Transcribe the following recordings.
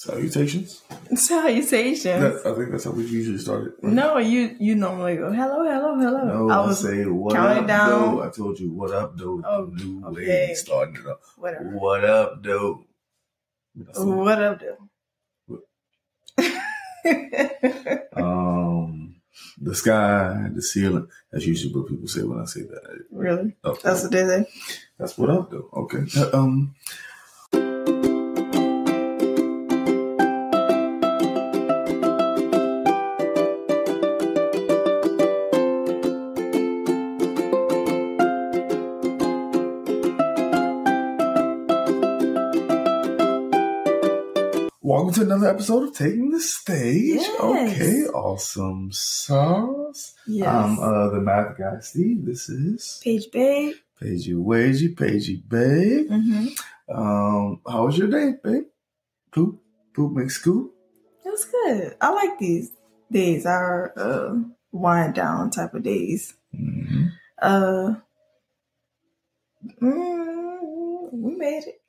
Salutations. Salutations. I think that's how we usually started. Right? No, you normally go hello. No, I was say what up, down. Doe. I told you what up, Doe. Oh, new okay. way starting it up. Whatever. What up, Doe? What up, Doe? The sky, the ceiling. That's usually what people say when I say that. Really? Okay. That's what they say. That's what up, Doe. Okay. Welcome to another episode of Taking the Stage. Yes. Okay, awesome sauce. Yes. I'm the math guy, Steve. This is Paige Babe. Paigey Wagey, Paigey Babe. Mm-hmm. How was your day, babe? Poop makes scoop. It was good. I like these days. Our wind down type of days. Mm-hmm. We made it.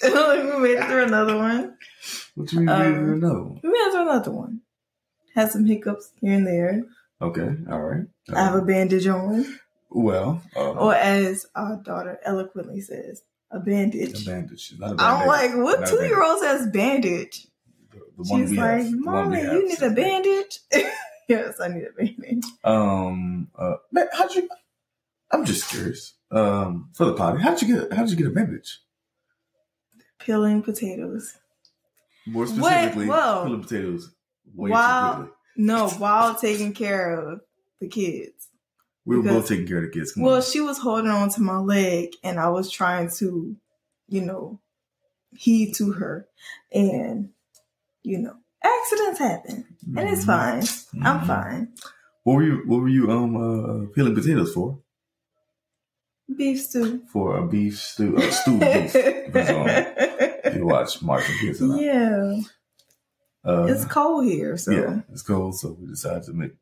We made it through another one. What you mean we made it through another one? We made it through another one. Had some hiccups here and there. Okay, all right. I have a bandage on. Well. Or as our daughter eloquently says, a bandage. A bandage. Not a bandage. I'm like, what 2-year-old says bandage? The one She's like, Mommy, you need a bandage? Yes, I need a bandage. Man, I'm just curious. For the potty, how'd you get a bandage? Peeling potatoes. More specifically, peeling potatoes way too quickly. No, while taking care of the kids. We were both taking care of the kids. She was holding on to my leg, and I was trying to, heed to her. And, accidents happen. And it's fine. Mm-hmm. I'm fine. What were you peeling potatoes for? Beef stew. For a beef stew. Stew beef. If you watch Martin Kids and yeah. It's cold here, so. Yeah, it's cold, so we decided to make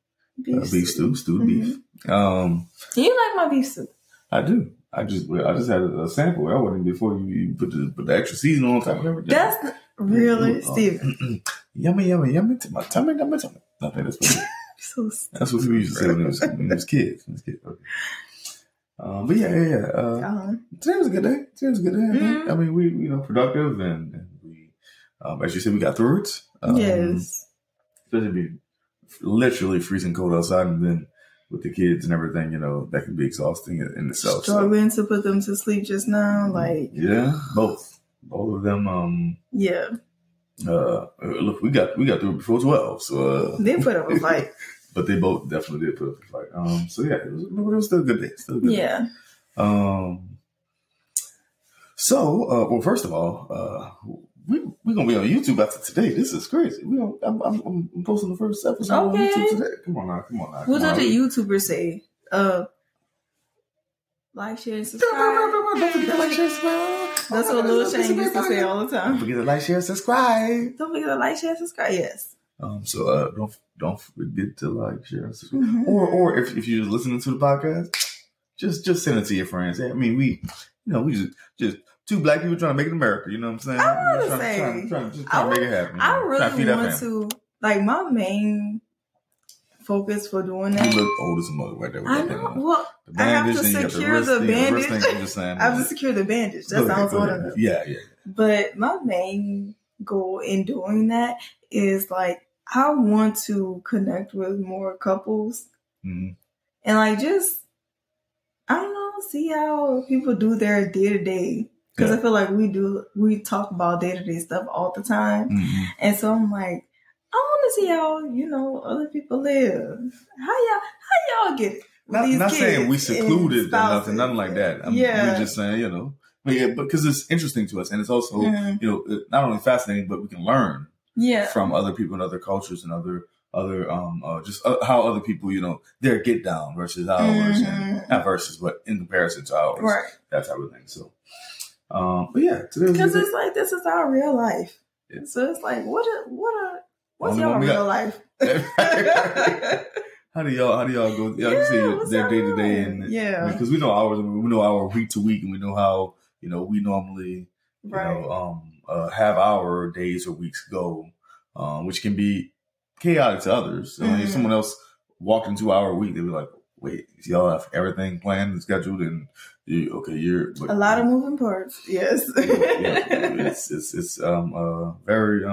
beef stew. Stewed beef. You like my beef stew? I do. I just had a sample. I wasn't before you put the extra seasoning on top of everything. That's really Steve. Yummy to my tummy. I think that's what so that's what we used to say when it was kids. Okay. But yeah. Today was a good day. Mm-hmm. I mean, we productive and we, as you said, we got through it. Yes. Especially being literally freezing cold outside, and then with the kids and everything, that can be exhausting in itself. Struggling to put them to sleep just now, like both of them. Yeah. Look, we got through it before 12, so they put up a fight. But they both definitely did put up a fight. So yeah, it was still a good day. Yeah. So first of all, we're gonna be on YouTube after today. This is crazy. I'm posting the first episode on YouTube today. Come on now. What did the YouTubers say? Like, share, and subscribe. Don't forget like, share, subscribe. That's what Lil Shane used to say all the time. Don't forget to like, share, subscribe. Don't forget to like, share, subscribe. Yes. So don't forget to like, share, subscribe. Mm-hmm. Or if you're listening to the podcast, just send it to your friends. I mean, we just two black people trying to make it America. You know what I'm saying? I want to say, trying to make it happen. I really want to. Like, my main focus for doing that. You look old as a mother right there. I know. Well, I have to secure the bandage. I have to secure the bandage. That sounds wonderful. Yeah. But my main goal in doing that is, like, I want to connect with more couples. Mm-hmm. And, like, just, I don't know, see how people do their day-to-day. Because I feel like we talk about day-to-day stuff all the time. Mm-hmm. And so I'm like, I want to see how, other people live. How y'all get it? Not saying we secluded or nothing like that. We're just saying, because it's interesting to us. And it's also, not only fascinating, but we can learn from other people and other cultures and other just how other people, their get down versus ours. And not versus, but in comparison to ours. Right. That type of thing. So, but yeah. Because it's like, this is our real life. Yeah. So it's like, what's your real life? How do y'all go? Y'all see their day to day, and because we know ours, we know our week to week, and we know how we normally have our days or weeks go, which can be chaotic to others. I mean, if someone else walked into our week, they'd be like, wait, y'all have everything planned and scheduled and you're a lot of moving parts. Yes. It's very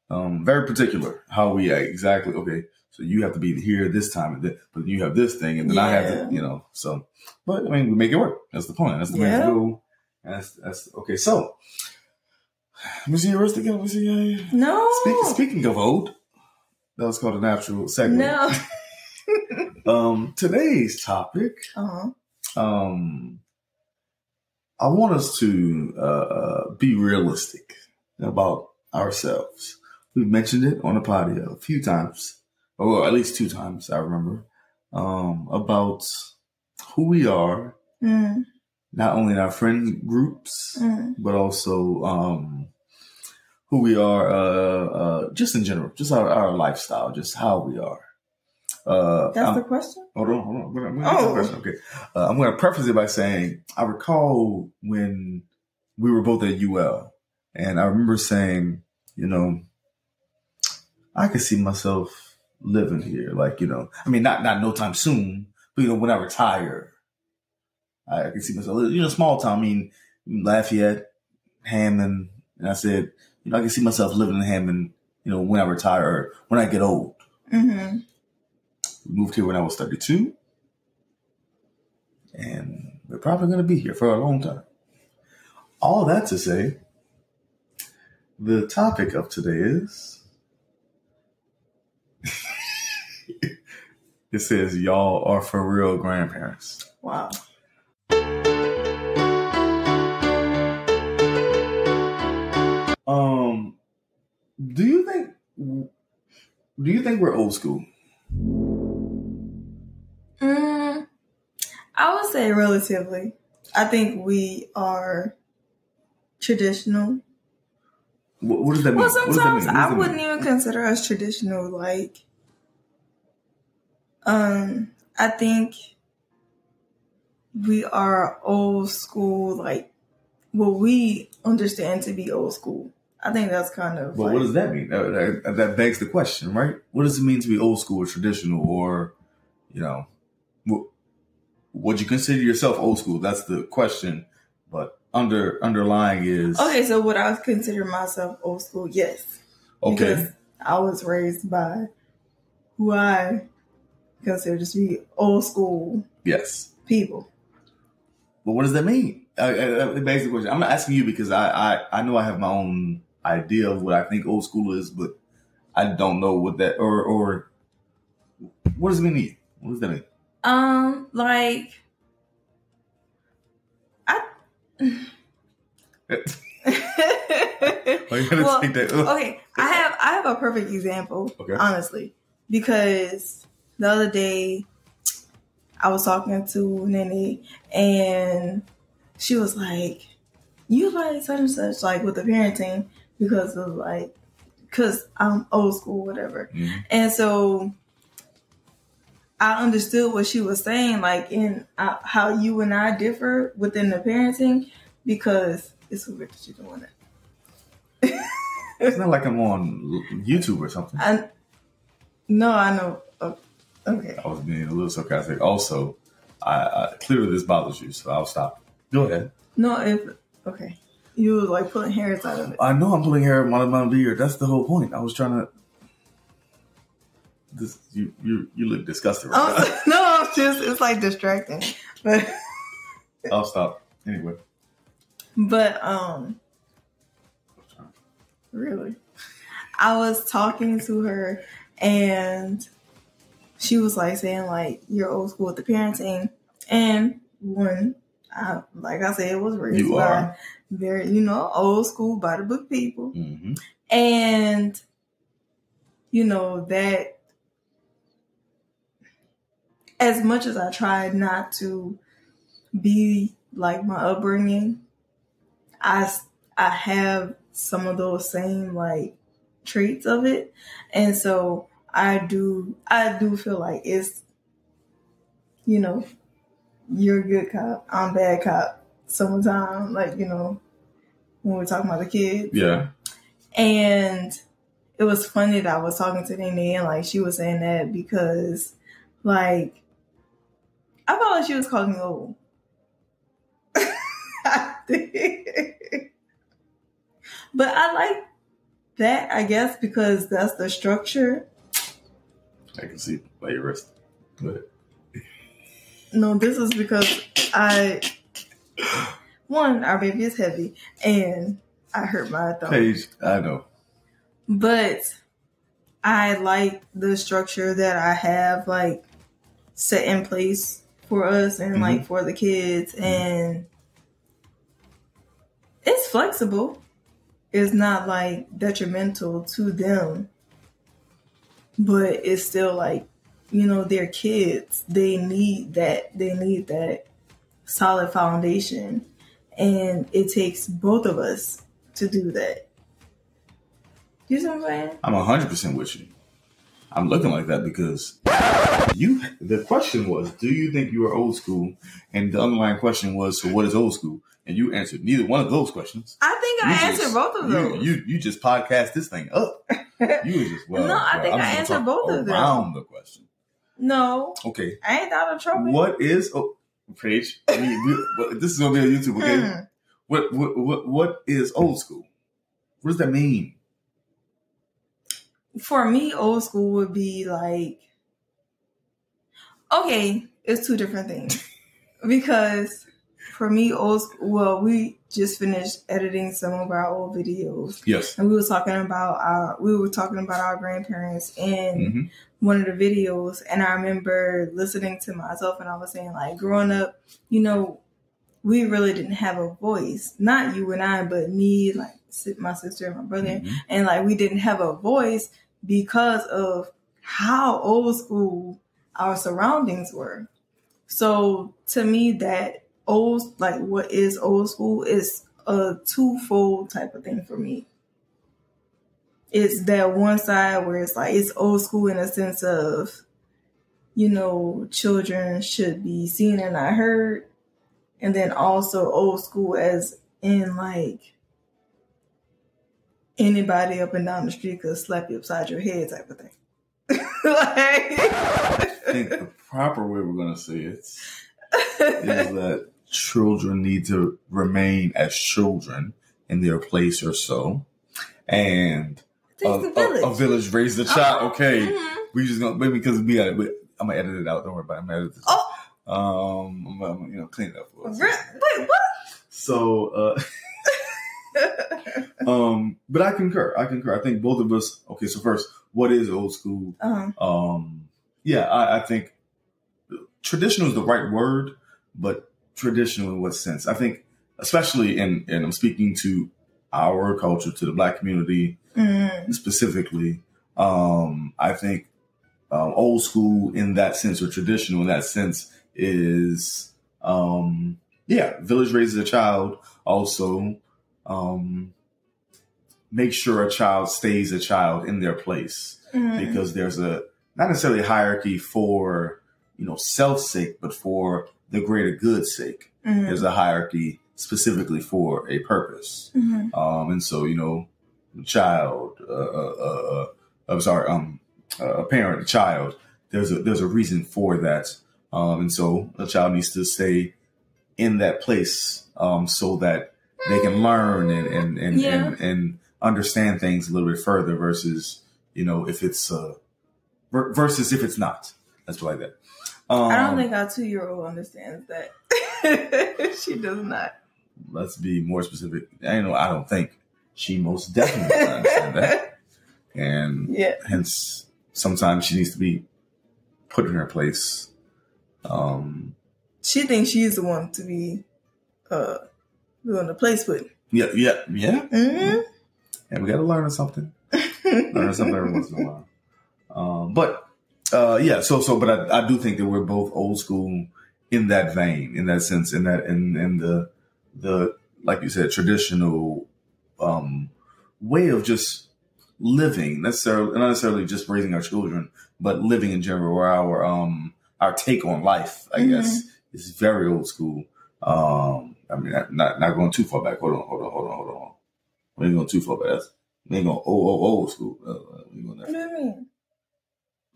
very particular how we exactly, okay, so you have to be here this time, but you have this thing, and then I have to, so, but I mean, we make it work. That's the point. That's the way to go. That's okay. So, let me see your wrist again. Let me see. No. Speaking of old, that was called a natural segue. No. Today's topic. I want us to be realistic about ourselves. We've mentioned it on the pod a few times, or at least 2 times, I remember, about who we are, not only in our friend groups, but also who we are just in general, just our lifestyle, just how we are. That's the question? Hold on. The question. Okay. I'm going to preface it by saying, I recall when we were both at UL, and I remember saying, I could see myself living here. Like, I mean, not no time soon, but, when I retire, I can see myself, small town, I mean, Lafayette, Hammond. And I said, I can see myself living in Hammond, when I retire, or when I get old. Mm-hmm. We moved here when I was 32. And we're probably going to be here for a long time. All that to say, the topic of today is, it says, y'all are for real grandparents. Wow. Do you think we're old school? I would say relatively. I think we are traditional. What does that mean? Well, sometimes I wouldn't even consider us traditional. Like, I think we are old school, like what we understand to be old school. I think that's kind of. Well, what does that mean? That begs the question, right? What does it mean to be old school or traditional, or would you consider yourself old school? That's the question. But underlying is, okay. So would I consider myself old school? Yes. Okay. Because I was raised by who I consider to be old school. Yes. People. But what does that mean? It begs the question. I'm not asking you because I know I have my own idea of what I think old school is, but I don't know what that or what does it mean? What does that mean? Like okay, I have a perfect example, honestly, because the other day I was talking to Nene and she was like, you like such and such, like with the parenting, because I'm old school, whatever. Mm-hmm. And so I understood what she was saying, like in how you and I differ within the parenting, because it's so weird that you're doing that. It's not like I'm on YouTube or something. No, I know. Okay. I was being a little sarcastic. Also, I clearly this bothers you, so I'll stop. Go ahead. No, okay. You were like pulling hairs out of it. I know I'm pulling hair out of my beard. That's the whole point. I was trying to. You look disgusted right now. No, it's like distracting. But I'll stop anyway. But really, I was talking to her and she was like saying like you're old school with the parenting, and like I said, it was raised by very old school by the book people, mm-hmm. and that. As much as I tried not to be like my upbringing, I have some of those same like traits of it, and so I do feel like it's you're a good cop, I'm bad cop sometimes, like when we were talking about the kids. Yeah. And it was funny that I was talking to Nene and like she was saying that because like I felt like she was calling me old. I did. But I like that, I guess, because that's the structure. I can see by your wrist. Go ahead. No, this is because our baby is heavy and I hurt my thumb. Paige, I know. But I like the structure that I have like set in place for us and like for the kids, and it's flexible. It's not like detrimental to them, but it's still like, they're kids. They need that solid foundation, and it takes both of us to do that. You see what I'm saying? I'm 100% with you. I'm looking like that because the question was, do you think you are old school? And the underlying question was, so what is old school? And you answered neither one of those questions. I think I answered both of those. You just podcast this thing up. You was just, no, I think I answered both of them. Around the question. No. Okay. I ain't out of trouble. What is, Paige, this is going to be on YouTube, okay? What is old school? What does that mean? For me, old school would be like, okay, it's two different things. Because for me, we just finished editing some of our old videos. Yes. And we were talking about our grandparents in one of the videos. And I remember listening to myself and I was saying like, growing up, we really didn't have a voice. Not you and I, but me, like my sister and my brother. And like, we didn't have a voice because of how old school our surroundings were. So to me, that what is old school is a twofold type of thing for me. It's that one side where it's like, it's old school in a sense of, children should be seen and not heard. And then also old school as in like, anybody up and down the street could slap you upside your head type of thing. I think the proper way we're going to say it is that children need to remain as children in their place or so. And a village raised a child. Okay. We just going to, maybe because I'm going to edit it out. Don't worry about it. I'm going to edit this. I'm going to clean it up for us. Wait, what? So, but I concur. I think both of us. Okay, so first, what is old school? I think traditional is the right word, but traditional in what sense? I think, especially and I'm speaking to our culture, to the Black community specifically. I think old school in that sense, or traditional in that sense, is village raises a child. Also, make sure a child stays a child in their place, because there's not necessarily a hierarchy for, self's sake, but for the greater good's sake. There's a hierarchy specifically for a purpose. And so, a child, a parent, a child, there's a reason for that. And so a child needs to stay in that place, so that they can learn and understand things a little bit further versus, if it's not. Let's put it like that. I don't think our 2-year-old understands that. She does not. Let's be more specific. I don't think she most definitely doesn't understand that. And hence, sometimes she needs to be put in her place. She thinks she's the one to be doing the place with. Yeah. And we got to learn something. Learn something every once in a while. But I do think that we're both old school in that vein, in that sense, in the like you said, traditional way of just living, not necessarily just raising our children, but living in general, where our take on life, I guess, is very old school. Not going too far back. Hold on. We ain't going too far past. We ain't going old school. We going what do you mean?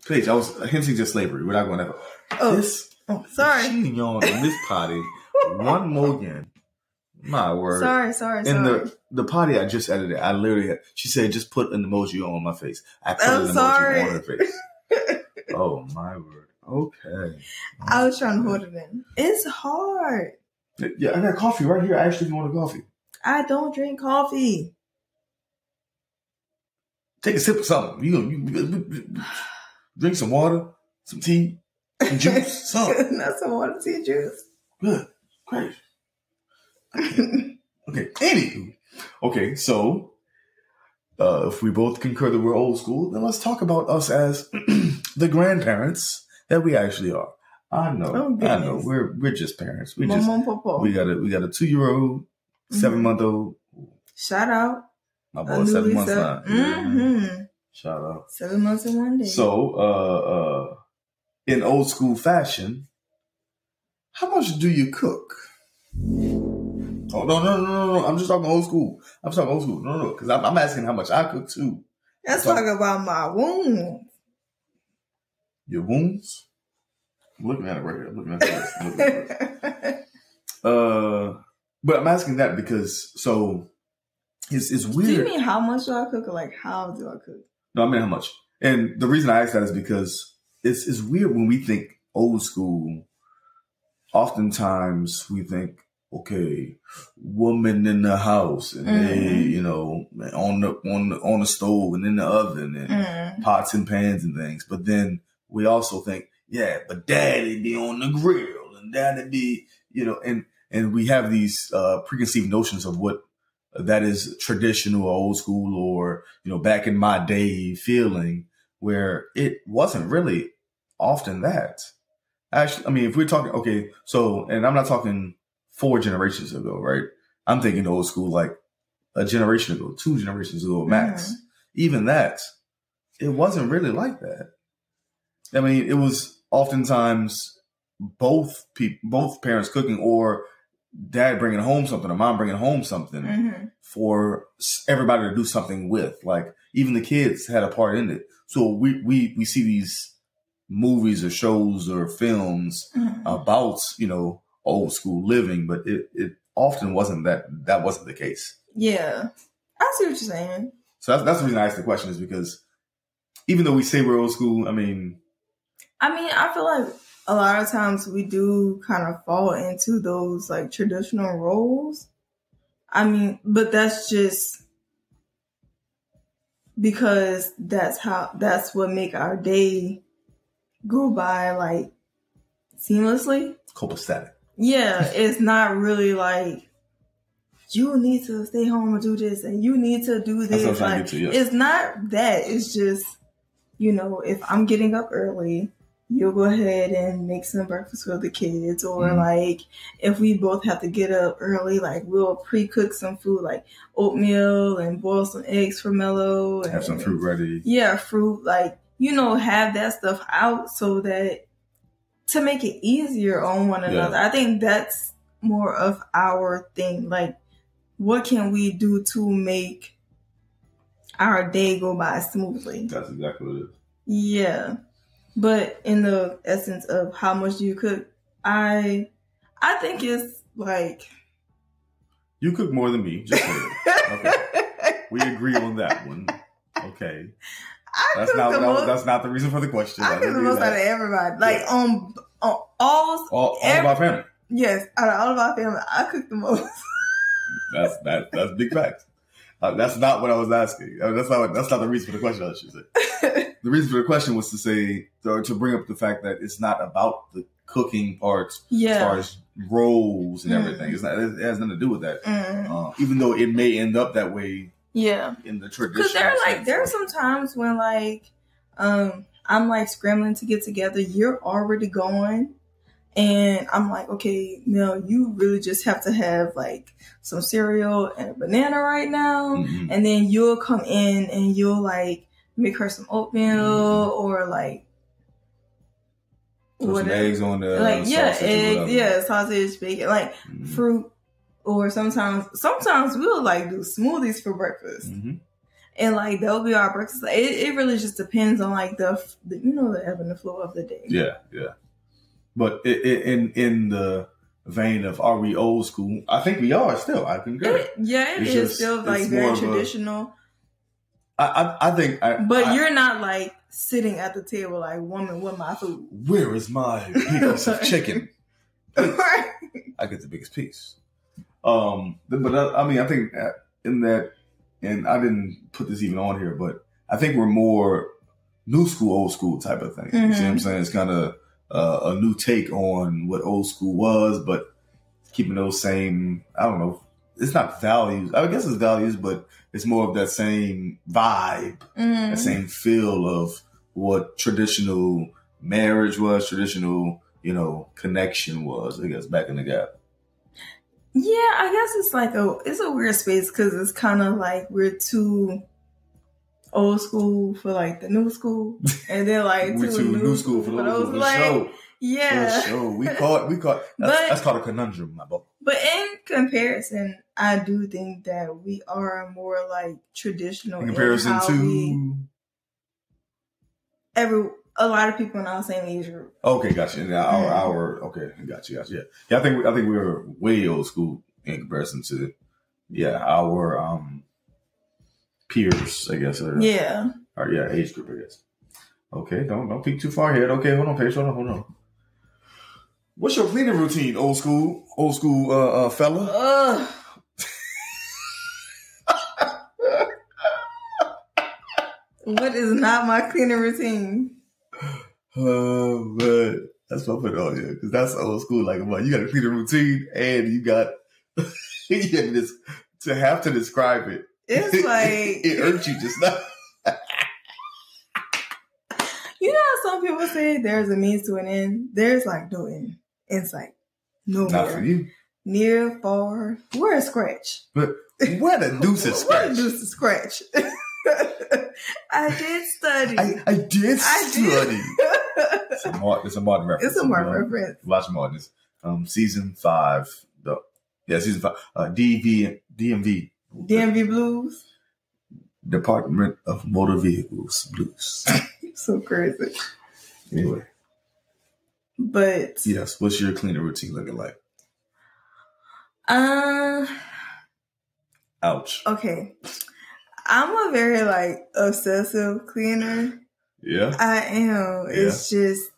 Paige, I was hinting to slavery. We're not going to have sorry. Cheating on this potty one more again. My word. Sorry. In the potty I just edited, I literally she said just put an emoji on my face. I put an emoji on her face. Oh my word. Okay. I was trying to hold it in. It's hard. Yeah, I got coffee right here. I actually want a coffee. I don't drink coffee. Take a sip of something. You drink some water, some tea, some juice, something. Not some water, tea, juice. Good. Great. Okay. Anywho. Okay, so if we both concur that we're old school, then let's talk about us as the grandparents that we actually are. I know. We're just parents. We got a 2-year-old, 7-month-old. Shout out. My boy, 7 months now. Mm-hmm. Shout out. 7 months and 1 day. So, in old school fashion, how much do you cook? Oh, no. I'm just talking old school. No. Because I'm asking how much I cook too. Let's talk about my wounds. Your wounds? I'm looking at it right here. I'm looking at it. But I'm asking that because, so, it's weird. Do you mean how much do I cook or like how do I cook? No, I mean how much. And the reason I ask that is because it's weird when we think old school. Oftentimes we think, okay, woman in the house and they, on the stove and in the oven and pots and pans and things. But then we also think, yeah, but daddy be on the grill and daddy be, and we have these preconceived notions of what that is traditional or old school or, back in my day feeling where it wasn't really often that. Actually, I mean, if we're talking, okay, so, and I'm not talking 4 generations ago, right? I'm thinking old school, like a generation ago, 2 generations ago, max. Even that, it wasn't really like that. I mean, it was oftentimes both parents cooking or dad bringing home something or mom bringing home something for everybody to do something with. Like even the kids had a part in it. So we see these movies or shows or films about, old school living, but it often wasn't that wasn't the case. Yeah. I see what you're saying. So that's the reason I asked the question is because even though we say we're old school, I mean, I feel like a lot of times we do kind of fall into those like traditional roles. I mean, but that's just because that's what make our day go by like seamlessly. Copacetic. Yeah, it's not really like you need to stay home and do this and you need to do this. That's what I'm trying to get to, yes. It's not that. It's just, if I'm getting up early, you'll go ahead and make some breakfast for the kids. Or like if we both have to get up early, like we'll pre-cook some food like oatmeal and boil some eggs for Mello. And have some fruit ready. Yeah, fruit. Like, have that stuff out so that to make it easier on one another. I think that's more of our thing. Like, what can we do to make our day go by smoothly? That's exactly what it is. Yeah. But in the essence of how much do you cook, I think it's like... You cook more than me. Just saying. Okay. We agree on that one. Okay. That's not the reason for the question. I cook the most out of everybody. Like, on all of our family. Yes, out of all of our family, I cook the most. That's big facts. That's not what I was asking. That's not the reason for the question, I should say. The reason for the question was to say, to bring up the fact that it's not about the cooking parts as far as roles and everything. It has nothing to do with that. Even though it may end up that way. Yeah. In the tradition. Because there are some times when I'm like scrambling to get together. You're already going. And I'm like, okay, Mel, you really just have to have like some cereal and a banana right now. And then you'll come in and you'll like make her some oatmeal or like some eggs on the eggs, sausage, bacon, like fruit. Or sometimes we'll like do smoothies for breakfast. Mm-hmm. And like that'll be our breakfast. It really just depends on like the ebb and the flow of the day. Yeah, yeah. But in the vein of are we old school? I think we are still. I concur. It is still like very traditional. I think. But you're not like sitting at the table like, woman, what my food? Where is my piece of chicken? I get the biggest piece. But I think in that, and I didn't put this even on here, but I think we're more new school, old school type of thing. Mm-hmm. You see what I'm saying? It's kind of a new take on what old school was, but keeping those same, I don't know, it's not values. I guess it's values, but it's more of that same vibe, that same feel of what traditional marriage was, traditional, connection was, I guess, back in the gap. Yeah, I guess it's like it's a weird space because it's kind of like we're too old school for like the new school, and then like we're too new school for the old school. Like, show. Yeah, for sure. We caught. That's called a conundrum, my boy. But in comparison, I do think that we are more like traditional. In comparison to a lot of people in our same age group. Okay, gotcha. Okay, gotcha. Yeah. I think we were way old school in comparison to our peers, I guess. Or age group, I guess. Okay, don't peek too far ahead. Okay, hold on, Paige. Hold on. What's your cleaning routine, old school fella? What is not my cleaning routine? But that's what I put on here because that's old school. Like, you got to clean a routine, and you got this to have to describe it. It's like it irked you just now. You know how some people say there's a means to an end. There's like no end. It's like nowhere. Not for you. Near, far. We're a scratch. But what a deuce is scratch. What a deuce is scratch. I did study. I did study. It's a modern reference. It's a modern reference. Watch Martin. Season 5. Season 5. DMV Blues. Department of Motor Vehicles Blues. So crazy. Anyway. But yes, what's your cleaning routine looking like? Ouch. Okay. I'm a very like obsessive cleaner. Yeah. I am. Yeah. It's just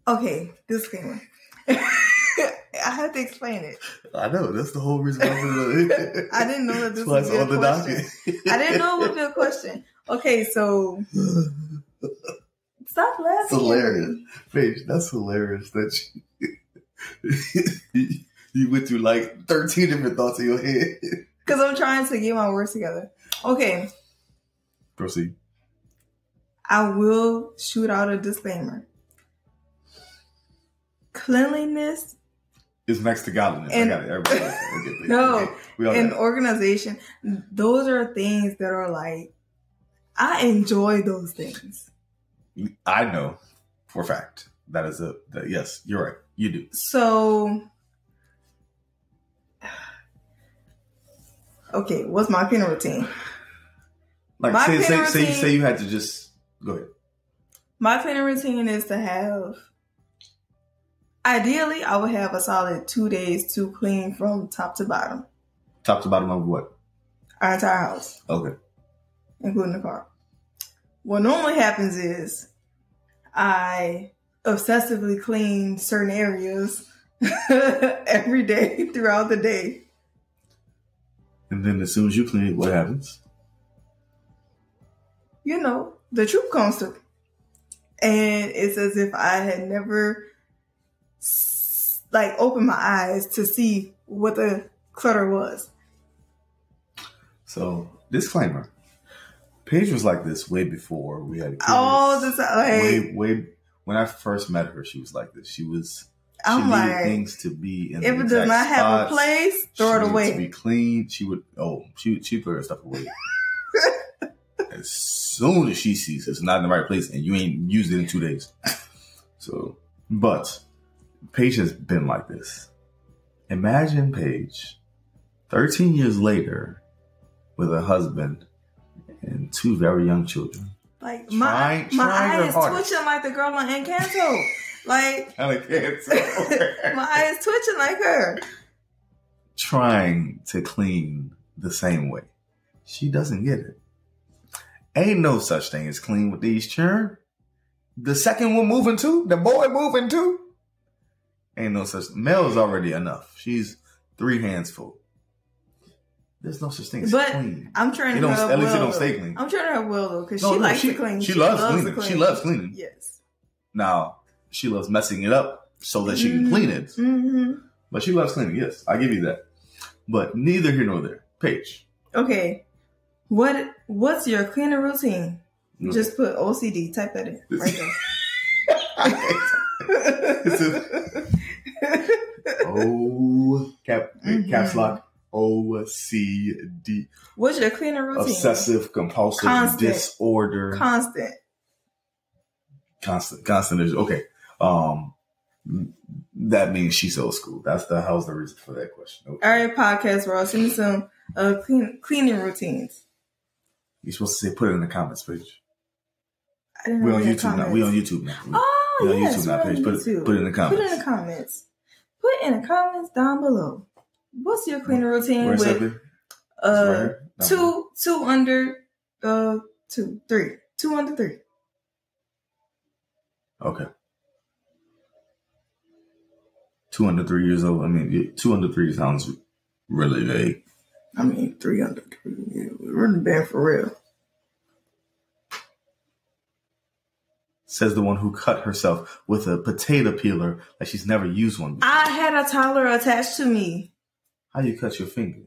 okay, disclaimer. I have to explain it. I know. That's the whole reason why I didn't know that this was a question. I didn't know it would be a question. Okay, so stop laughing. That's hilarious. Paige, that's hilarious that you went through like 13 different thoughts in your head. Because I'm trying to get my words together. Okay. Proceed. I will shoot out a disclaimer. Cleanliness is next to godliness. I got it. Everybody else. No. In organization, those are things that are like, I enjoy those things. I know for a fact. That is yes, you're right. You do. So, okay, what's my cleaning routine? Like, say you had to just go ahead. My cleaning routine is to have, ideally, I would have a solid 2 days to clean from top to bottom. Top to bottom of what? Our entire house. Okay. Including the car. What normally happens is I obsessively clean certain areas every day throughout the day. And then as soon as you clean it, what happens? The truth comes through. And it's as if I had never opened my eyes to see what the clutter was. So, disclaimer. Paige was like this way before we had kids. Oh, this way when I first met her, she was like this. She needed things to be in. If it does not have a place, throw it away. To be clean, she would put her stuff away. As soon as she sees it's not in the right place, and you ain't used it in 2 days. So, but Paige has been like this, Imagine Paige, 13 years later, with a husband and 2 very young children. Like my eye is twitching like the girl on Encanto. Like Encanto. My eye is twitching like her. Trying to clean the same way. She doesn't get it. Ain't no such thing as clean with these children. The second one moving too. The boy moving too. Ain't no such. Mel's already enough. She's 3 hands full. There's no such thing as clean. I'm trying to help At least Will, it don't stay clean. I'm trying to help Will though, because she likes to clean. She loves cleaning. She loves cleaning. Yes. Now she loves messing it up so that she can clean it. Mm-hmm. But she loves cleaning. Yes, I give you that. But neither here nor there. Paige. Okay. What's your cleaning routine? Okay. Just put OCD. Type that in right there. Caps lock. OCD. What's your cleaning routine? Obsessive compulsive disorder. Constant. Okay. That means she's old school. How's the reason for that question. Okay. All right, podcast world. Send me some cleaning routines. You're supposed to say put it in the comments page. We're on YouTube now. We're on YouTube now. We're on YouTube now, page. Put it in the comments. Put it in the comments. Put in the comments down below. What's your cleaning routine with two under 3. 2 under 3. Okay. 2 under 3 years old. I mean, 2 under 3 sounds really vague. I mean, 3 under 3. Yeah, we're really bad for real. Says the one who cut herself with a potato peeler like she's never used one before. I had a toddler attached to me. How you cut your finger?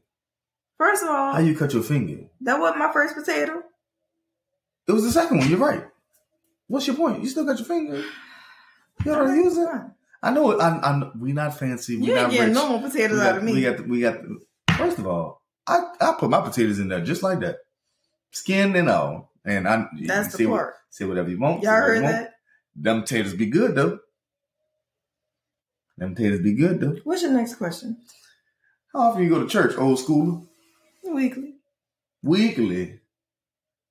First of all, how you cut your finger? That wasn't my first potato. It was the second one. You're right. What's your point? You still got your finger. You don't use it. I know it. We not fancy. We you ain't not getting rich. no more potatoes out of me. We got. First of all, I put my potatoes in there just like that, skin and all. And that's the part. Say whatever you want. Y'all heard that? Them potatoes be good though. What's your next question? How often you go to church, old school? Weekly.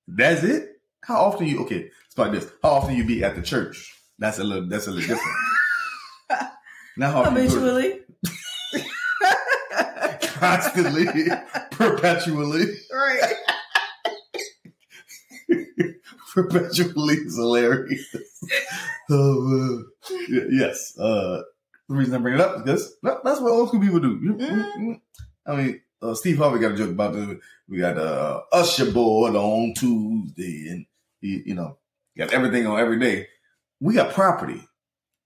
That's it? How often you? Okay, it's like this. How often you be at the church? That's a little different. Now how often eventually. Constantly, perpetually. Right. Perpetually is hilarious. Yes. The reason I bring it up is because that's what old school people do. Mm-hmm. I mean, Steve Harvey got a joke about we got usher board on Tuesday, and you got everything on every day. We got property.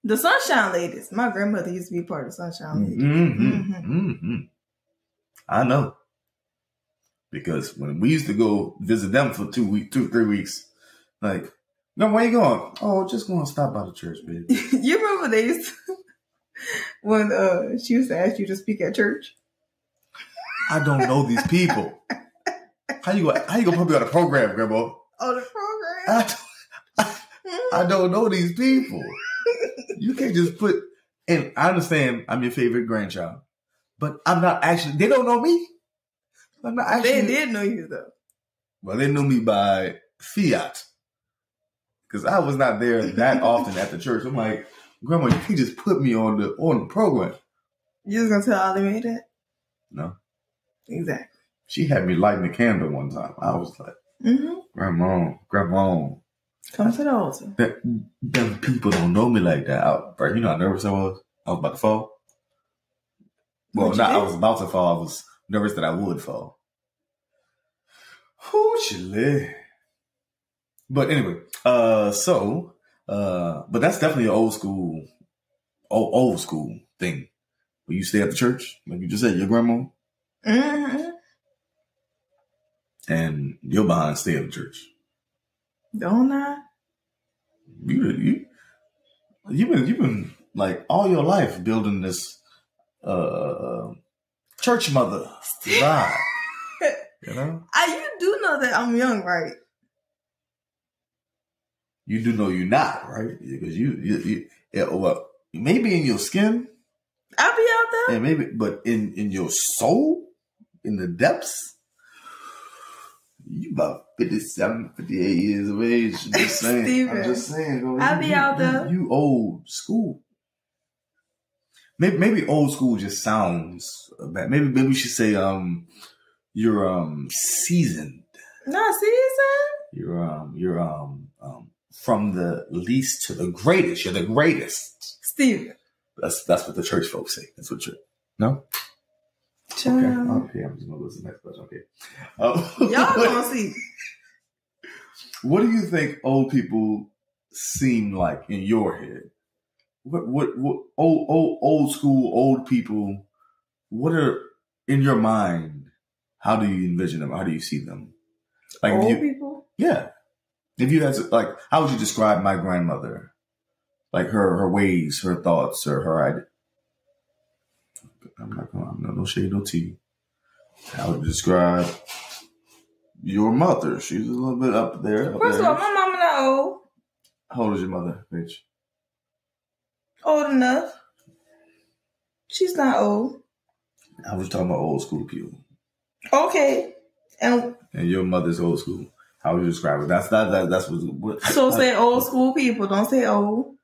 The Sunshine Ladies. My grandmother used to be part of Sunshine Ladies. I know. Because when we used to go visit them for 3 weeks, like, no, where you going? Oh, just going to stop by the church, baby. You remember they used to, when she used to ask you to speak at church? I don't know these people. How you gonna put me on a program, Grandma? Oh, the program? I don't know these people. You can't just put, and I understand I'm your favorite grandchild, but I'm not actually, they don't know me. I'm not actually. They did know you though. Well, they knew me by fiat. Because I was not there that often at the church. I'm like, Grandma, you can't just put me on the program. You was gonna tell Ollie made that? No. Exactly. She had me lighting the candle one time. I was like, Grandma. Come to the altar. Them people don't know me like that. Bro, you know how nervous I was? I was about to fall. Well, I was about to fall. I was nervous that I would fall. Chile. But anyway, but that's definitely an old school thing. When you stay at the church, like you just said, your grandma. Mm-hmm. And your behind stay at the church. Don't I? You've been like all your life building this church mother vibe. You know? You do know that I'm young, right? You do know you're not, right? Because you maybe in your skin. I'll be out there. And maybe, but in your soul, in the depths, you about 57, 58 years of age. I'm just saying. Steven, I'm just saying. I'll be out there. You old school. Maybe old school just sounds bad. Maybe we should say you're seasoned. Not seasoned. You're from the least to the greatest. You're the greatest. Steven. That's what the church folks say. That's what you're. No? Okay. I'm just gonna go to the next question. Okay. Y'all gonna see. What do you think old people seem like in your head? What old school old people? What are in your mind? How do you envision them? How do you see them? Like old people? Yeah. If you had to, like, how would you describe my grandmother? Like her ways, her thoughts, or her idea. I'm not going. No shade, no tea. How would you describe your mother? She's a little bit up there. First of all, my mama not old. How old is your mother, bitch? Old enough. She's not old. I was talking about old school people. Okay, and your mother's old school. How would you describe it? That's what. So say old school people. Don't say old.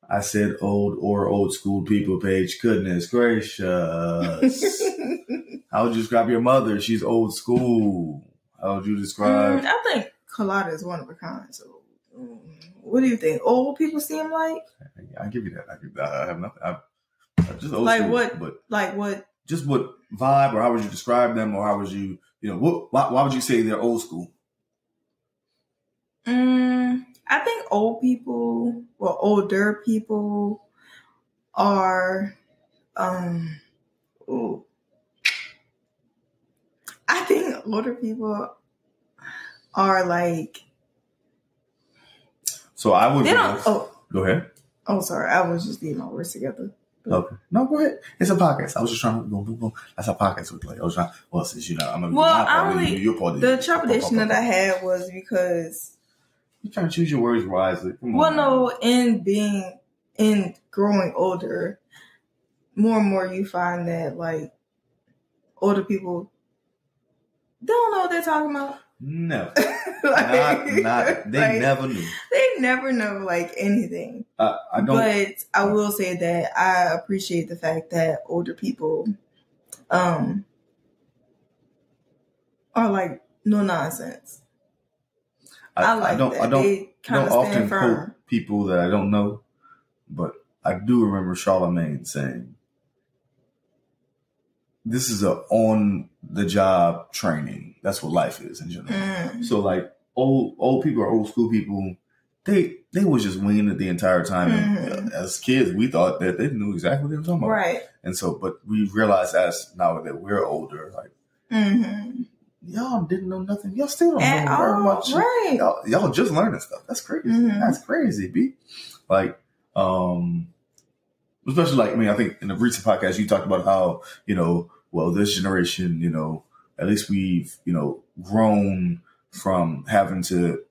I said old school people, Paige. Goodness gracious. How would you describe your mother? She's old school. How would you describe? I think Carlotta is one of a kind. So, what do you think? Old people seem like? I give you that. I have nothing. I'm just old like school. What? But like what? Just what vibe, or how would you describe them, or how would you, why would you say they're old school? I think old people, well, older people are, I think older people are like. So I would. They don't. Go ahead. Oh, sorry. I was just getting my words together. Okay. No, go ahead. It's a podcast. I was just trying to boom. That's how podcasts would play. I was trying. Well, since I'm gonna. Well, the trepidation that I had was because. You're trying to choose your words wisely. No, in growing older, more and more you find that like older people they don't know what they're talking about. No, they never knew. They never know like anything. I don't. But I will say that I appreciate the fact that older people, are like no nonsense. I don't often quote people that I don't know, but I do remember Charlemagne saying, "This is a on-the-job training. That's what life is in general." So, like old people or old school people, they was just winging it the entire time. And as kids, we thought that they knew exactly what they were talking about, right? And so, but we realized as now that we're older, like. Y'all didn't know nothing. Y'all still don't know very much. Right. Y'all just learning stuff. That's crazy. That's crazy, B. Like, especially like, I think in the recent podcast, you talked about how, this generation, at least we've, grown from having to,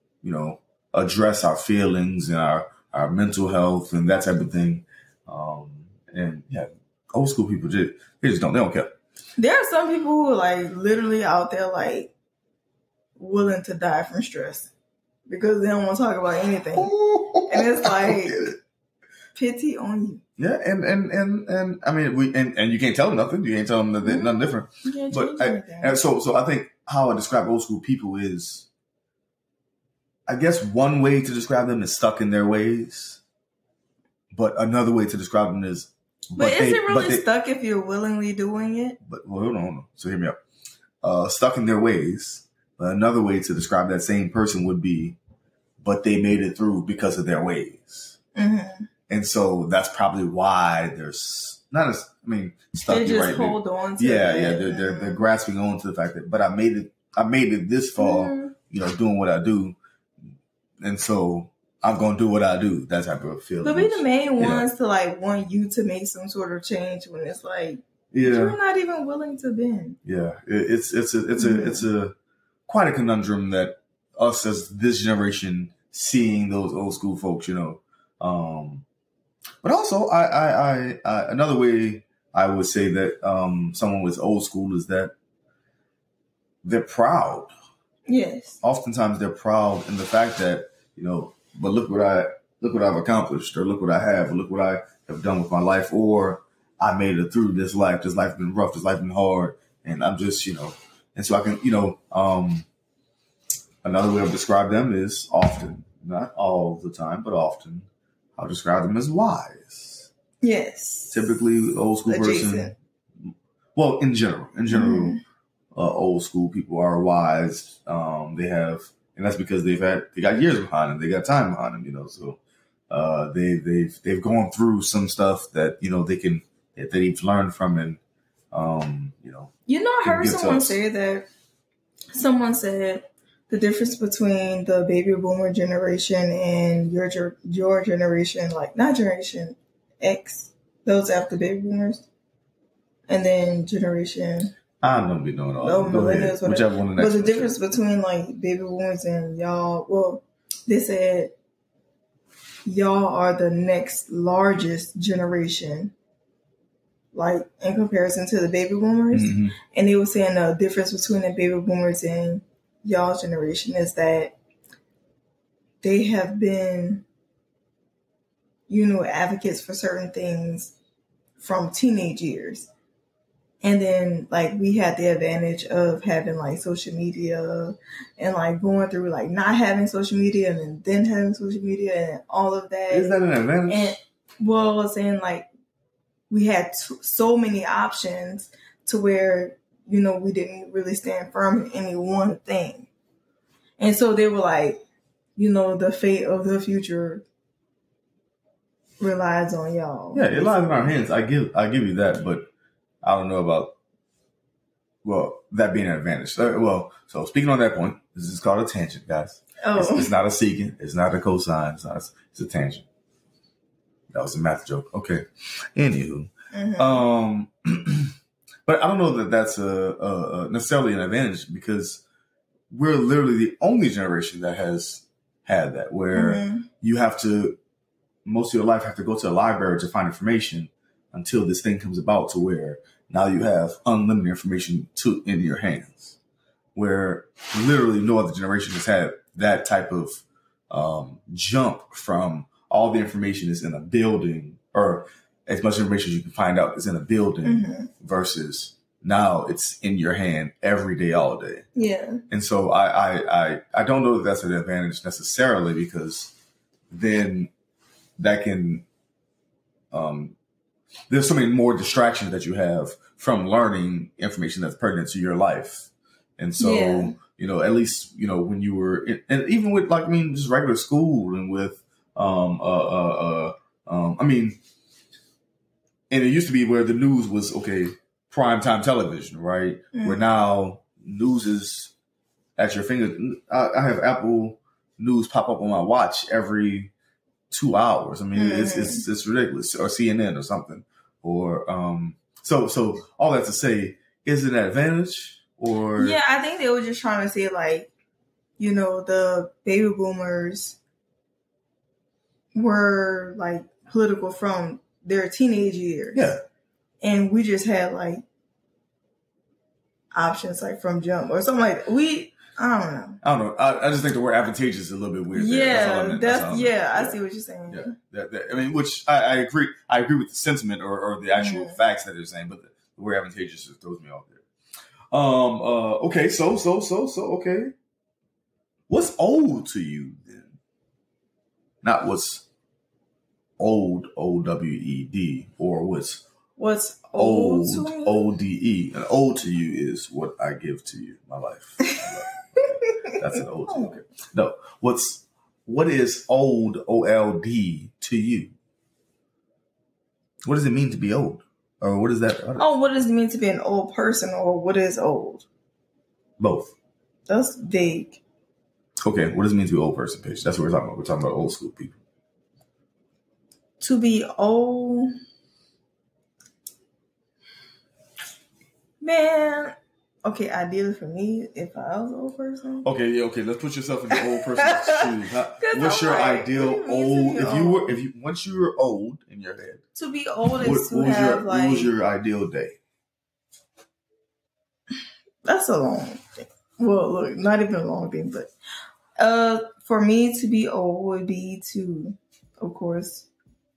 address our feelings and our mental health and that type of thing. And yeah, old school people, they don't care. There are some people who are like literally out there like willing to die from stress because they don't want to talk about anything. And it's like pity on you. Yeah, and I mean and you can't tell them nothing. You can't tell them nothing different. But so I think how I describe old school people is, I guess one way to describe them is stuck in their ways, but another way to describe them is. But is it really stuck if you're willingly doing it? But hold on. So hear me out. Stuck in their ways. But another way to describe that same person would be, but they made it through because of their ways. And so that's probably why there's not as, stuck. They just hold on to it. They're grasping on to the fact that, but I made it this far, doing what I do. And so I'm going to do what I do. That type of feeling. But be the main ones to like want you to make some sort of change when it's like, you're not even willing to bend. Yeah. It's a quite a conundrum that us as this generation seeing those old school folks, But also I another way I would say that someone with old school is that they're proud. Yes. Oftentimes they're proud in the fact that, but look what I've accomplished, or look what I have, or look what I have done with my life, or I made it through this life. This life's been rough. This life's been hard. And I'm just, and so I can, another way of describe them is often, not all the time, but often, I'll describe them as wise. Yes. Typically, old school person. Well, in general, old school people are wise. They have, and that's because they got years behind them. They got time behind them, so they've gone through some stuff that that they've learned from, and I heard someone say that. Someone said the difference between the baby boomer generation and your generation, like not Generation X, those after baby boomers, and then Generation. I don't be knowing all. No, millennials. Whichever one. But the difference between like baby boomers and y'all, well, they said y'all are the next largest generation, like in comparison to the baby boomers. Mm-hmm. And they were saying the difference between the baby boomers and y'all's generation is that they have been, advocates for certain things from teenage years. And then, like, we had the advantage of having, like, social media and, like, going through, like, not having social media and then having social media and all of that. Is that an advantage? And, well, I was saying, like, we had so many options to where, we didn't really stand firm in any one thing. And so they were like, the fate of the future relies on y'all. Yeah, it lies in our hands. I give you that, but I don't know about, that being an advantage. So speaking on that point, this is called a tangent, guys. Oh. It's not a secant. It's not a cosine. It's a tangent. That was a math joke. Okay. Anywho. Mm-hmm. But I don't know that that's necessarily an advantage, because we're literally the only generation that has had that, where you have to, most of your life, have to go to a library to find information until this thing comes about, to where now you have unlimited information in your hands, where literally no other generation has had that type of jump from all the information is in a building, or as much information as you can find out is in a building, versus now it's in your hand every day, all day. Yeah. And so I don't know that that's an advantage necessarily, because then that can, there's so many more distractions that you have from learning information that's pertinent to your life. And so, at least, when you were and even with just regular school and with, and it used to be where the news was, primetime television, right? Mm. Where now news is at your finger. I have Apple News pop up on my watch every 2 hours. It's ridiculous. Or CNN or something. Or so all that to say, is it an advantage? Or yeah, I think they were just trying to say, like, the baby boomers were like political from their teenage years. Yeah. And we just had like options like from jump or something like that. I don't know. I just think the word advantageous is a little bit weird. Yeah, I see what you're saying. Yeah, which I agree. I agree with the sentiment or the actual facts that they're saying, but the word advantageous just throws me off there. Okay, so okay. What's old to you then? Not what's old, OWED, or what's old, ODE. And old to you is what I give to you, my life. That's an old to you. Okay. No, what is old, OLD, to you? What does it mean to be old? Or what is that? What does it mean to be an old person, or what is old? Both. That's vague. Okay, what does it mean to be an old person, Paige? That's what we're talking about. We're talking about old school people. To be old, man. Okay, ideally for me, if I was an old person. Okay. Let's put yourself in the old person's shoes. What's your ideal old? Once you were old in your head, to be old is to have what was your ideal day? That's a long thing. Well, look, not even a long thing, but for me to be old would be to, of course,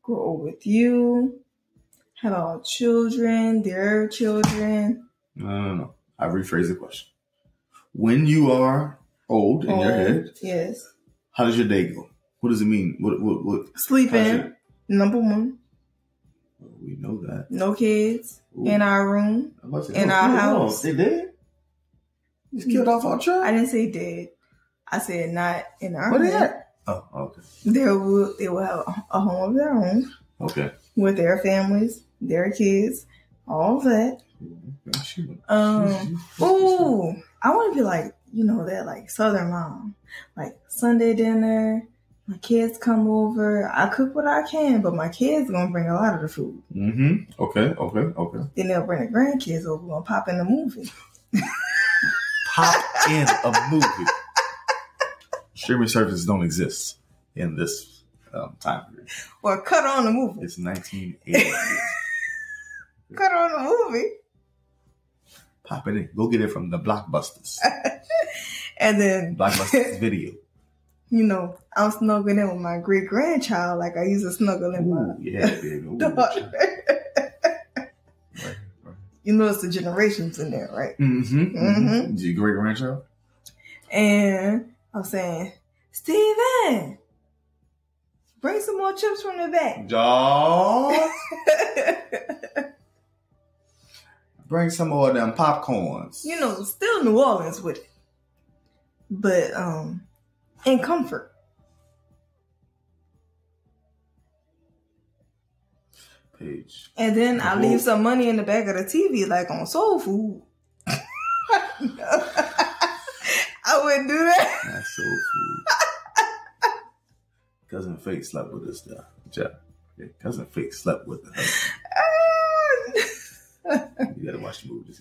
grow old with you, have all children, their children. No. I rephrase the question. When you are old in your head, yes. How does your day go? What does it mean? What? Sleeping, number one. Well, we know that. No kids in our room, in our house. They dead? You just killed off our child? I didn't say dead. I said not in our home. Where they at? Oh, okay. They will have a home of their own. Okay. With their families, their kids, all of that. I want to be like, that like Southern mom. Like Sunday dinner, my kids come over. I cook what I can, but my kids gonna bring a lot of the food. Mm-hmm. Okay. Then they'll bring the grandkids over. We're gonna pop in the movie. Pop in a movie. Streaming services don't exist in this time period. Or cut on the movie. It's 1980. Cut on the movie. Pop it in. Go get it from the Blockbusters. And then Blockbusters video. I'm snuggling in with my great grandchild like I used to snuggle in my daughter. Right. It's the generations in there, right? Mm-hmm. Is your great grandchild? And I'm saying, Steven, bring some more chips from the back. Dog. Bring some more of them popcorns. Still New Orleans with it. But in comfort. Paige. And then I leave some money in the back of the TV like on Soul Food. I wouldn't do that. That's Soul Food. Cousin Fake slept with us there. Yeah, Cousin Fake slept with her. You gotta watch the movie.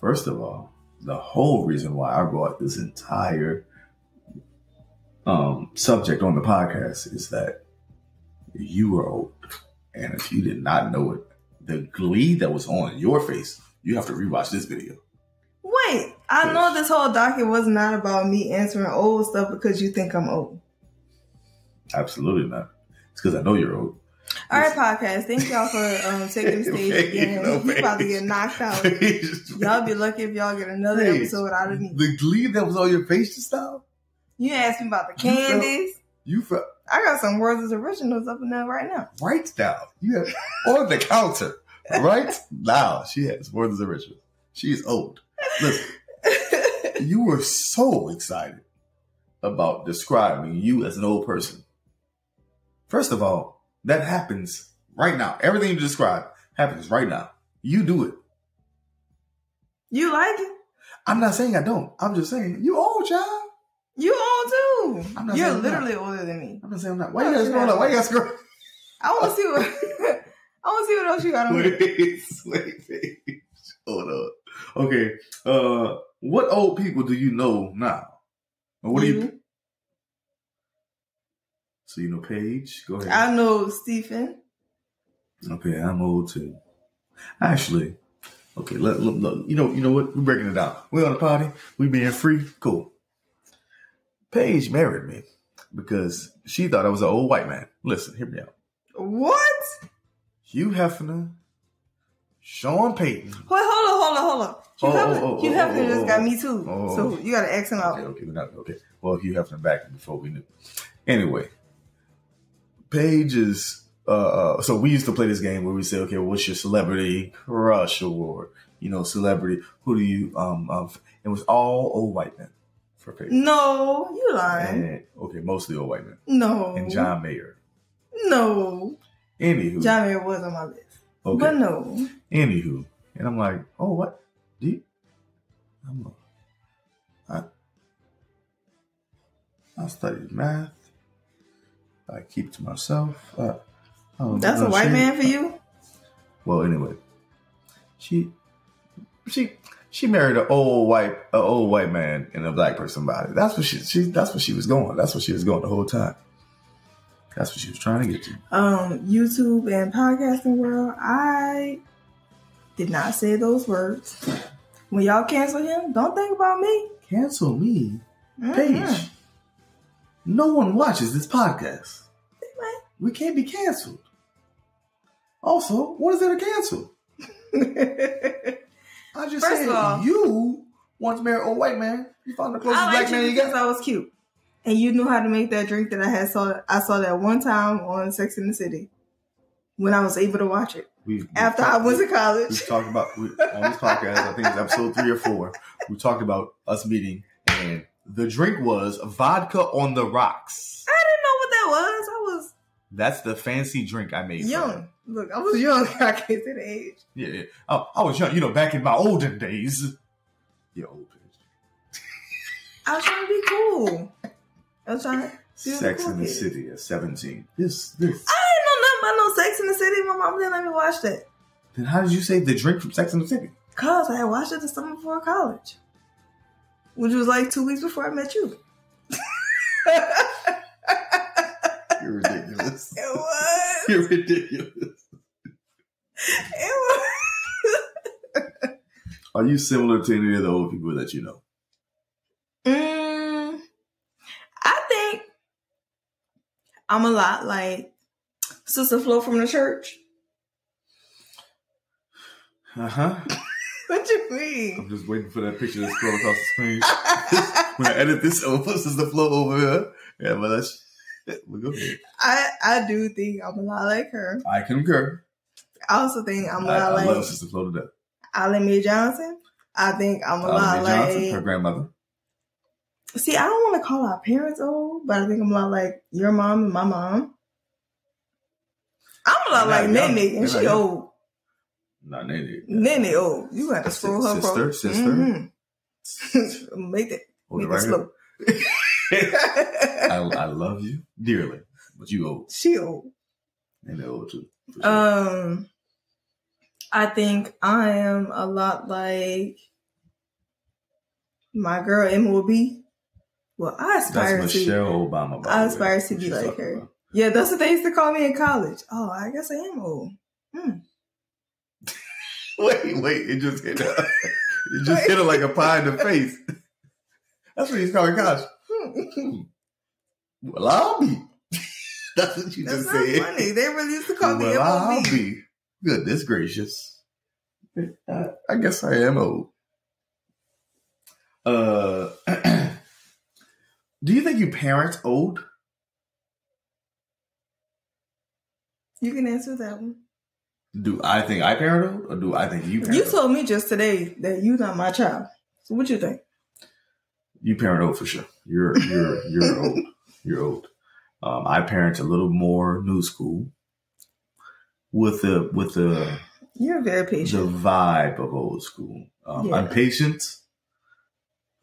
First of all, the whole reason why I brought this entire subject on the podcast is that you were old, and if you did not know it, the glee that was on your face, you have to rewatch this video. Wait, I know this whole docket was not about me answering old stuff because you think I'm old. Absolutely not. It's because I know you're old. All right, podcast. Thank y'all for taking the stage again. You about to get knocked out. Y'all be lucky if y'all get another episode out of me. The glee that was on your face just now? You asked me about the candies. I got some Words Originals up in there right now. Right now. You have on the counter. Right now. She has Words Originals. She is old. Listen. You were so excited about describing you as an old person. First of all, that happens right now. Everything you described happens right now. You do it. You like it? I'm not saying I don't. I'm just saying you old, child. You old too. You're literally older than me. I'm not saying I'm not. Why you guys scroll up? Why you guys scroll? I want to see what else you got on there. Wait. Hold on. Okay. What old people do you know now? Or what do you? So you know Paige? Go ahead. I know Stephen. Okay, I'm old too. Actually, okay, look. You know what? We're breaking it down. We're on the party. We being free. Cool. Paige married me because she thought I was an old white man. Listen, hear me out. What? Hugh Hefner, Sean Payton. Wait, hold on. Hugh Hefner just got me too. So you got to X him out. Okay. Well, Hugh Hefner back before we knew. Anyway, Paige is. So we used to play this game where we say, okay, well, what's your celebrity crush or celebrity? Who do you It was all old white men. For Paige. No, you lying. Okay, mostly old white men. No. And John Mayer. No. Anywho. John Mayer was on my list. Okay. But no. Anywho. And I'm like, oh, what? I studied math. I keep to myself. That's a white man for you? Well, anyway. She married an old white man and a black person body. That's what that's what she was going. That's what she was going the whole time. That's what she was trying to get to. YouTube and podcasting world, I did not say those words. When y'all cancel him, don't think about me. Cancel me? Paige. No one watches this podcast. We can't be canceled. Also, what is there to cancel? I just said you once married an old white man. You found the closest black man you got. I was cute. And you knew how to make that drink that I saw that one time on Sex and the City when I was able to watch it. After I went to college. We talked about, on this podcast, I think it's episode 3 or 4, we talked about us meeting, and the drink was vodka on the rocks. I didn't know what that was. That's the fancy drink I made. Young. Look, I was young. I can't say the age. Yeah. I was young, back in my olden days. You're old. I was trying to be cool. I was trying to Sex in the City at 17. This. I didn't know nothing about no Sex in the City. My mom didn't let me watch that. Then how did you say the drink from Sex in the City? Because I had watched it the summer before college. Which was like 2 weeks before I met you. You're ridiculous. It was. You're ridiculous. It was. Are you similar to any of the old people that you know? I think I'm a lot like Sister Flo from the church. Uh-huh. What you mean? I'm just waiting for that picture to scroll across the screen. When I edit this over, Sister Flo over here. Yeah, but we'll go ahead. I do think I'm a lot like her. I concur. I also think I'm a lot like... I love Sister Flo to death. Allie Mae Johnson. I think I'm a lot like... Johnson, her grandmother. See, I don't want to call our parents old, but I think I'm a lot like your mom and my mom. I'm a lot like Nene, and she old. Not Nene. Nene old. You got to scroll her from. Sister. Mm-hmm. Make it slow. I love you dearly, but you old. She old. And they're old too. Sure. I think I am a lot like my girl MLB. Well, I aspire that's Michelle Obama. I aspire to be like her. About. Yeah, that's what they used to call me in college. Oh, I guess I am old. Wait! It just hit her. It just hit her like a pie in the face. That's what he's calling college. Well, I'll be. That's what you just said. That's funny. They really used to call me MLB. I'll be. Goodness gracious. I guess I am old. Do you think you parent old? You can answer that one. Do I think I parent old, or do I think you parent old? You told me just today that you're not my child. So what you think? You parent old for sure. You're old. You're old. I parent a little more new school with the you're very patient. The vibe of old school. I'm patient,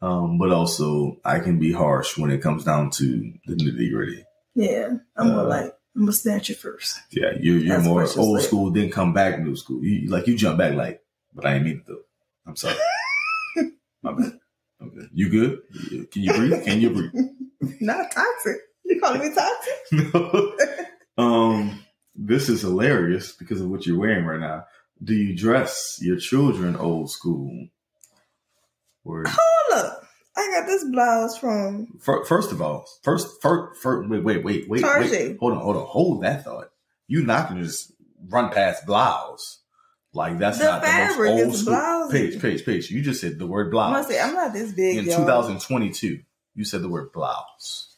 but also I can be harsh when it comes down to the nitty-gritty. Yeah, I'm more like I'm gonna snatch you first. Yeah, you're more old school, then come back new school. You jump back but I ain't mean it though. I'm sorry. My bad. Okay. You good? Can you breathe? Can you breathe? Not toxic. You calling me toxic? No. This is hilarious because of what you're wearing right now. Do you dress your children old school? Or hold up. I got this blouse from... First of all, wait. Target. Hold on. Hold that thought. You're not going to just run past blouse. Like, that's the not the most old school. Blousy. Paige. You just said the word blouse. I'm not this big, in 2022, you said the word blouse.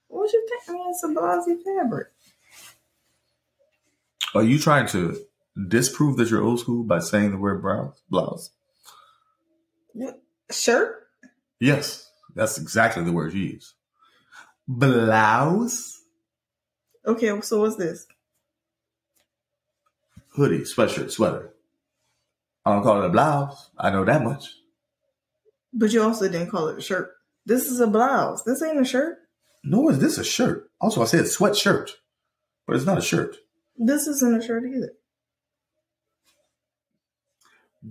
What you think? I mean, it's a blousy fabric. Are you trying to disprove that you're old school by saying the word blouse? Shirt? Yes, that's exactly the word you use. Blouse? Okay, so what's this? Hoodie, sweatshirt, sweater. I don't call it a blouse. I know that much. But you also didn't call it a shirt. This is a blouse. This ain't a shirt. Nor is this a shirt. Also, I said sweatshirt, but it's not a shirt. This isn't a shirt either.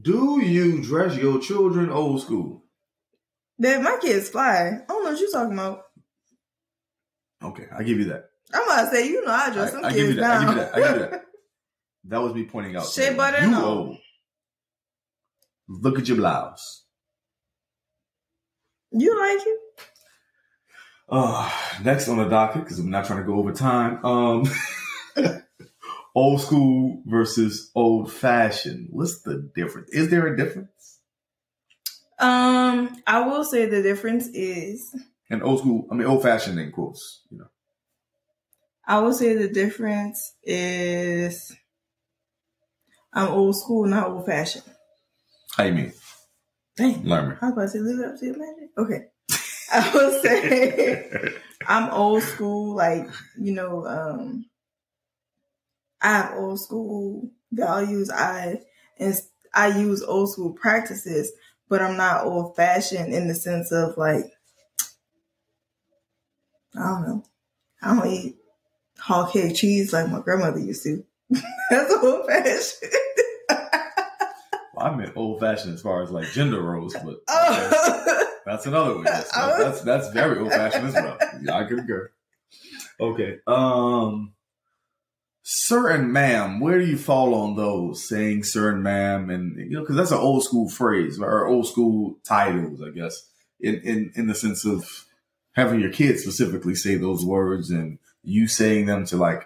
Do you dress your children old school? Babe, my kids fly. I don't know what you're talking about. Okay, I give you that. I'm about to say, I dress some kids give you that. down. I give you that. That was me pointing out. Shea butter, you old. Look at your blouse. You like it? Next on the docket, because I'm not trying to go over time. Old school versus old fashioned. What's the difference? Is there a difference? I will say the difference is. And old fashioned in quotes, I will say the difference is I'm old school, not old fashioned. How you mean? Dang. Learn me. I was about to say, live it up to your magic. Okay. I will say I'm old school, like, I have old school values. I use old school practices, but I'm not old fashioned in the sense of like, I don't know. I don't eat hog cake cheese like my grandmother used to. That's old fashioned. Well, I meant old fashioned as far as like gender roles, but that's another way. That's very old fashioned as well. Yeah, I concur. Okay. Sir and ma'am, where do you fall on those? Saying sir and ma'am, and because that's an old school phrase or old school titles, I guess, in the sense of having your kids specifically say those words and you saying them to like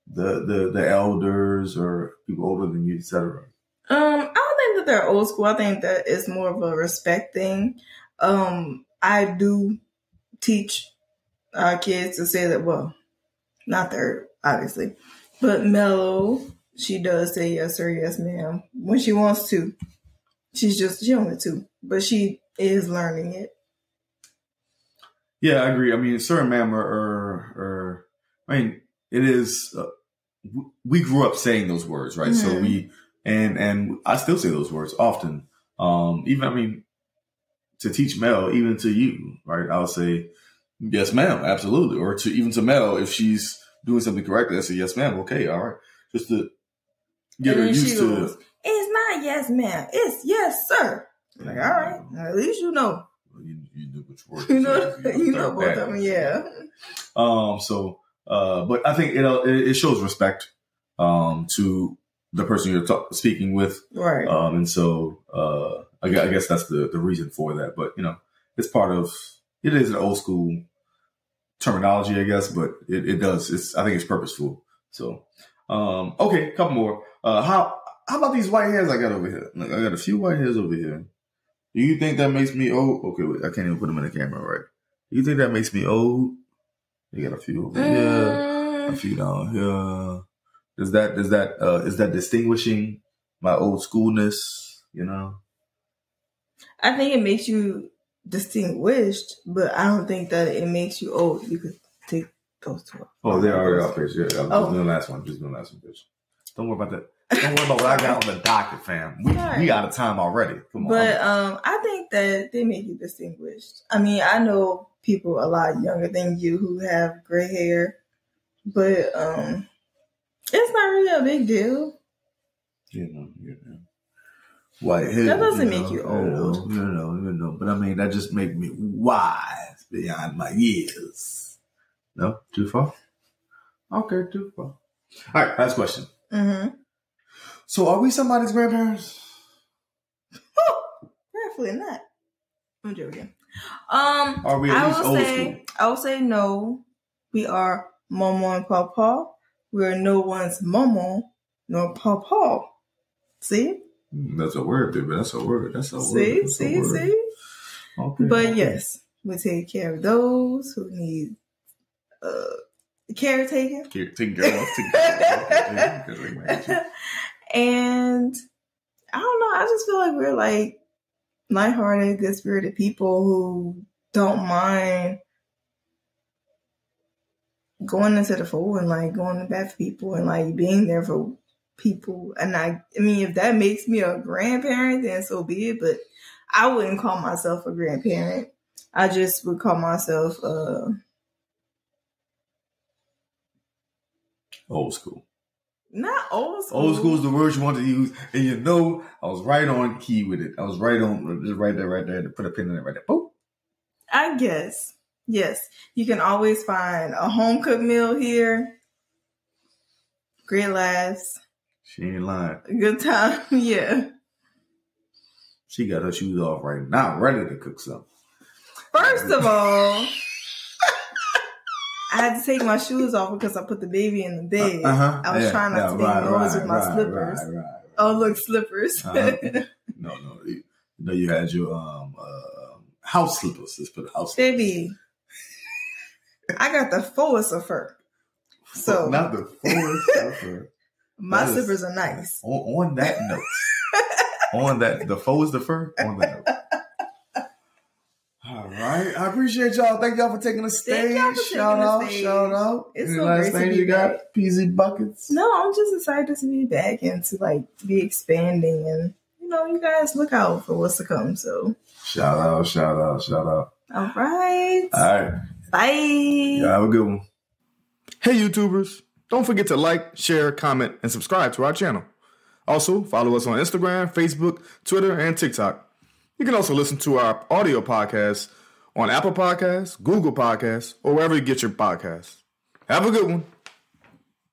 the elders or people older than you, etc. I don't think that they're old school. I think that it's more of a respect thing. I do teach our kids to say that. Well, not there, obviously. But Mello, she does say yes sir, yes ma'am when she wants to. She only 2, but she is learning it. Yeah, I agree. I mean, sir and ma'am are it is. We grew up saying those words, right? Mm-hmm. So we and I still say those words often. Even to teach Mel, even to you, right? I'll say yes, ma'am, absolutely, or even to Mel if she's doing something correctly, I say, yes, ma'am. Okay, all right. Just to get her used to it. It's not yes, ma'am. It's yes, sir. Like, all right. At least you know. You knew which word. You know both of them, yeah. But I think it shows respect to the person you're speaking with. Right. And so I guess that's the reason for that. But, it's part of, it is an old school terminology, I guess, but it does. I think it's purposeful. So, okay, a couple more. How about these white hairs I got over here? Like, I got a few white hairs over here. Do you think that makes me old? Okay, wait, I can't even put them in the camera, right? Do you think that makes me old? You got a few over here, a few down here. Is that distinguishing my old schoolness? I think it makes you distinguished, but I don't think that it makes you old. You could take those 2 off. Oh, they're already off page. Yeah, I'm just doing the last one. Bitch. Don't worry about that. Don't worry about what I got on the docket, fam. We out of time already. Come on. But I think that they make you distinguished. I mean, I know people a lot younger than you who have gray hair, but it's not really a big deal. White hair. That doesn't make you old. No. But I mean, that just makes me wise beyond my years. No? Too far? Okay, too far. All right, last question. Mm-hmm. So are we somebody's grandparents? Definitely not. I'm joking. Are we at least old school? I will say no. We are Momo and Papa. We are no one's Momo nor Papa. See? That's a word, baby. That's a word. See? Okay. But yes, we take care of those who need caretaking. Taking care of. And I don't know. I just feel like we're like lighthearted, good-spirited people who don't mind going into the fold and like going to bat for people and like being there for people. And I mean, if that makes me a grandparent, then so be it. But I wouldn't call myself a grandparent. I just would call myself old school. Not old school. Old school is the word you want to use. And you know, I was right on key with it. I was right on, just right there. To put a pin in it right there. Boop. I guess. Yes. You can always find a home cooked meal here. Great laughs. She ain't lying. Good time. Yeah. She got her shoes off right now, ready to cook something. First of all, I had to take my shoes off because I put the baby in the bed. I was trying not to be noise with my slippers. Oh, look, slippers. No. No, you had your house slippers. Let's put house slippers. Baby, I got the fullest of fur. So not the fullest of fur. My slippers are nice. On that note. On that, the fullest of fur. On that note. All right. I appreciate y'all. Thank y'all for taking the stage. Shout out. It's any so last great things you got? Peasy buckets? No, I'm just excited to be back and to like be expanding, and you guys look out for what's to come. So shout out. All right. Bye. Yeah, have a good one. Hey YouTubers, don't forget to like, share, comment, and subscribe to our channel. Also, follow us on Instagram, Facebook, Twitter, and TikTok. You can also listen to our audio podcasts on Apple Podcasts, Google Podcasts, or wherever you get your podcasts. Have a good one.